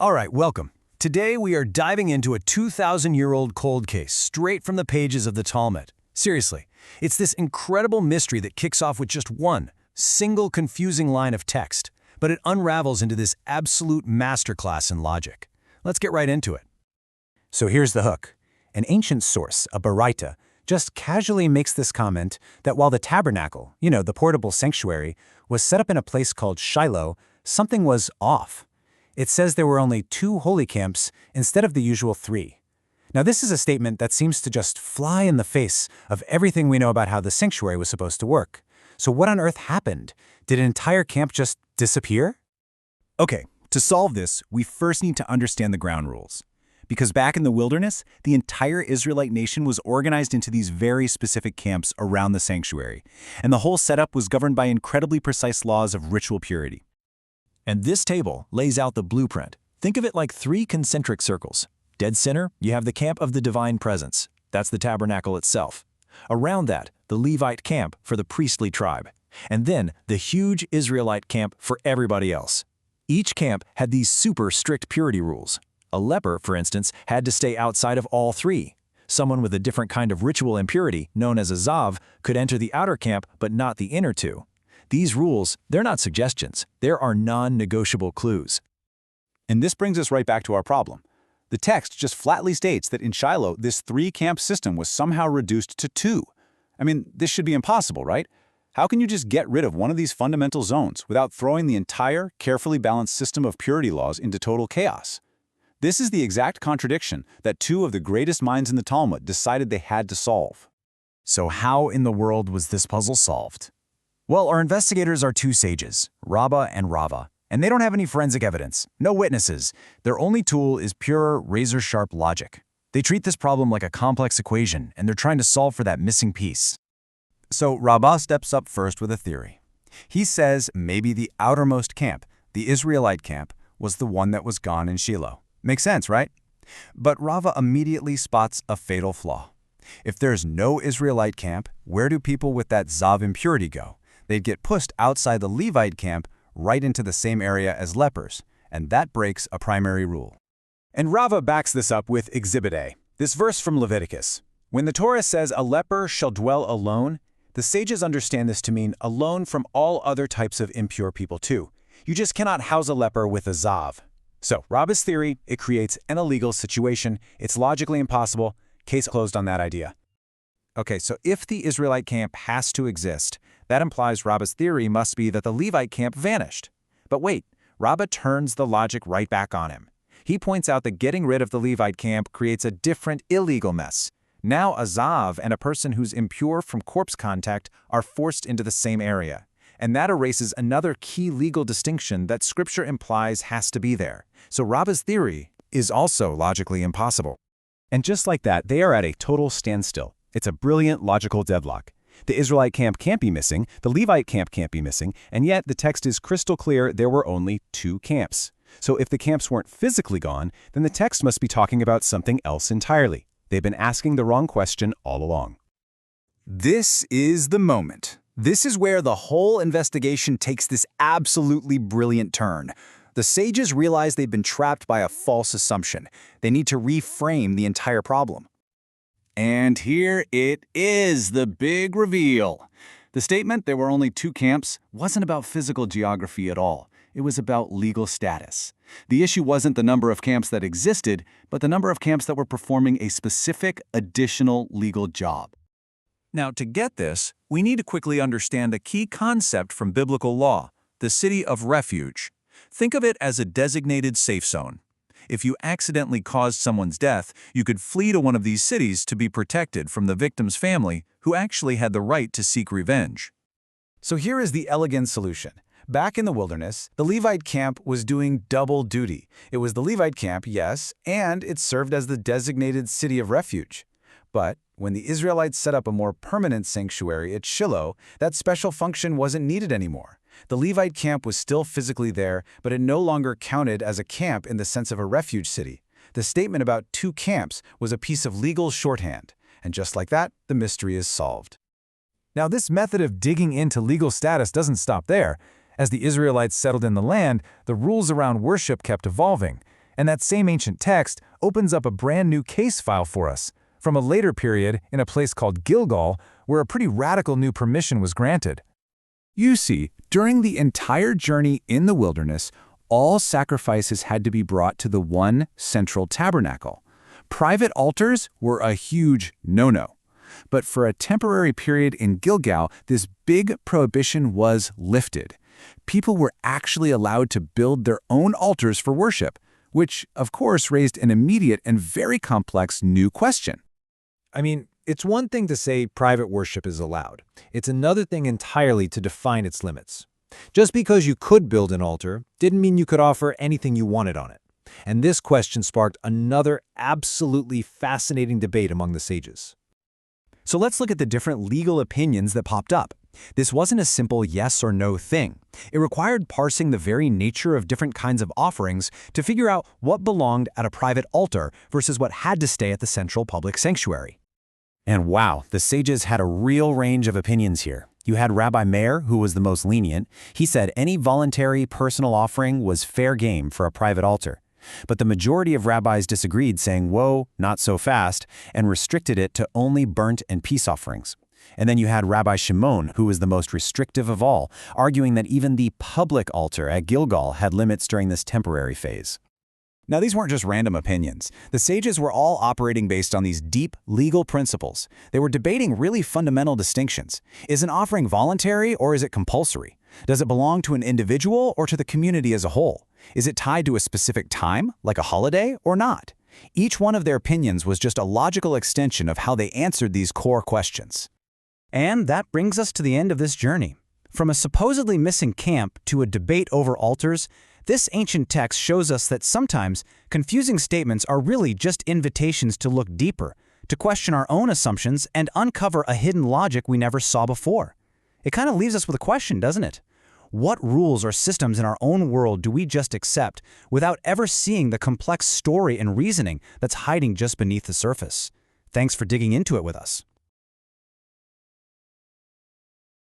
All right, welcome. Today we are diving into a 2,000-year-old cold case straight from the pages of the Talmud. Seriously, it's this incredible mystery that kicks off with just one single confusing line of text, but it unravels into this absolute masterclass in logic. Let's get right into it. So here's the hook. An ancient source, a Baraita, just casually makes this comment that while the tabernacle, the portable sanctuary, was set up in a place called Shiloh, something was off. It says there were only 2 holy camps instead of the usual 3. Now this is a statement that seems to just fly in the face of everything we know about how the sanctuary was supposed to work. So what on earth happened? Did an entire camp just disappear? Okay, to solve this, we first need to understand the ground rules. Because back in the wilderness, the entire Israelite nation was organized into these very specific camps around the sanctuary, and the whole setup was governed by incredibly precise laws of ritual purity. And this table lays out the blueprint. Think of it like 3 concentric circles. Dead center, you have the camp of the divine presence. That's the tabernacle itself. Around that, the Levite camp for the priestly tribe. And then the huge Israelite camp for everybody else. Each camp had these super strict purity rules. A leper, for instance, had to stay outside of all 3. Someone with a different kind of ritual impurity, known as a zav, could enter the outer camp but not the inner 2. These rules, they're not suggestions. There are non-negotiable clues. And this brings us right back to our problem. The text just flatly states that in Shiloh, this 3-camp system was somehow reduced to 2. I mean, this should be impossible, right? How can you just get rid of one of these fundamental zones without throwing the entire, carefully balanced system of purity laws into total chaos? This is the exact contradiction that 2 of the greatest minds in the Talmud decided they had to solve. So how in the world was this puzzle solved? Well, our investigators are 2 sages, Rabba and Rava, and they don't have any forensic evidence, no witnesses. Their only tool is pure, razor-sharp logic. They treat this problem like a complex equation, and they're trying to solve for that missing piece. So Rabba steps up first with a theory. He says maybe the outermost camp, the Israelite camp, was the one that was gone in Shiloh. Makes sense, right? But Rava immediately spots a fatal flaw. If there's no Israelite camp, where do people with that zav impurity go? They'd get pushed outside the Levite camp right into the same area as lepers, and that breaks a primary rule. And Rava backs this up with Exhibit A, this verse from Leviticus. When the Torah says a leper shall dwell alone, the sages understand this to mean alone from all other types of impure people too. You just cannot house a leper with a zav. So, Rabba's theory, it creates an illegal situation. It's logically impossible. Case closed on that idea. Okay, so if the Israelite camp has to exist, that implies Rabba's theory must be that the Levite camp vanished. But wait, Rabba turns the logic right back on him. He points out that getting rid of the Levite camp creates a different illegal mess. Now a zav and a person who's impure from corpse contact are forced into the same area. And that erases another key legal distinction that Scripture implies has to be there. So Rabba's theory is also logically impossible. And just like that, they are at a total standstill. It's a brilliant logical deadlock. The Israelite camp can't be missing, the Levite camp can't be missing, and yet the text is crystal clear there were only 2 camps. So if the camps weren't physically gone, then the text must be talking about something else entirely. They've been asking the wrong question all along. This is the moment. This is where the whole investigation takes this absolutely brilliant turn. The sages realize they've been trapped by a false assumption. They need to reframe the entire problem. And here it is, the big reveal. The statement there were only 2 camps wasn't about physical geography at all. It was about legal status. The issue wasn't the number of camps that existed, but the number of camps that were performing a specific additional legal job. Now, to get this, we need to quickly understand a key concept from biblical law, the city of refuge. Think of it as a designated safe zone. If you accidentally caused someone's death, you could flee to one of these cities to be protected from the victim's family, who actually had the right to seek revenge. So here is the elegant solution. Back in the wilderness, the Levite camp was doing double duty. It was the Levite camp, yes, and it served as the designated city of refuge. But when the Israelites set up a more permanent sanctuary at Shilo, that special function wasn't needed anymore. The Levite camp was still physically there, but it no longer counted as a camp in the sense of a refuge city. The statement about 2 camps was a piece of legal shorthand, and just like that, the mystery is solved. Now, this method of digging into legal status doesn't stop there. As the Israelites settled in the land, the rules around worship kept evolving, And that same ancient text opens up a brand new case file for us, from a later period in a place called Gilgal, where a pretty radical new permission was granted. You see, during the entire journey in the wilderness, all sacrifices had to be brought to the one central tabernacle. Private altars were a huge no-no. But for a temporary period in Gilgal, this big prohibition was lifted. People were actually allowed to build their own altars for worship, which, of course, raised an immediate and very complex new question. I mean, it's one thing to say private worship is allowed. It's another thing entirely to define its limits. Just because you could build an altar didn't mean you could offer anything you wanted on it. And this question sparked another absolutely fascinating debate among the sages. So let's look at the different legal opinions that popped up. This wasn't a simple yes or no thing. It required parsing the very nature of different kinds of offerings to figure out what belonged at a private altar versus what had to stay at the central public sanctuary. And wow, the sages had a real range of opinions here. You had Rabbi Meir, who was the most lenient. He said any voluntary personal offering was fair game for a private altar. But the majority of rabbis disagreed, saying, whoa, not so fast, and restricted it to only burnt and peace offerings. And then you had Rabbi Shimon, who was the most restrictive of all, arguing that even the public altar at Gilgal had limits during this temporary phase. Now, these weren't just random opinions. The sages were all operating based on these deep legal principles. They were debating really fundamental distinctions. Is an offering voluntary or is it compulsory? Does it belong to an individual or to the community as a whole? Is it tied to a specific time, like a holiday, or not? Each one of their opinions was just a logical extension of how they answered these core questions. And that brings us to the end of this journey. From a supposedly missing camp to a debate over altars, this ancient text shows us that sometimes confusing statements are really just invitations to look deeper, to question our own assumptions and uncover a hidden logic we never saw before. It kind of leaves us with a question, doesn't it? What rules or systems in our own world do we just accept without ever seeing the complex story and reasoning that's hiding just beneath the surface? Thanks for digging into it with us.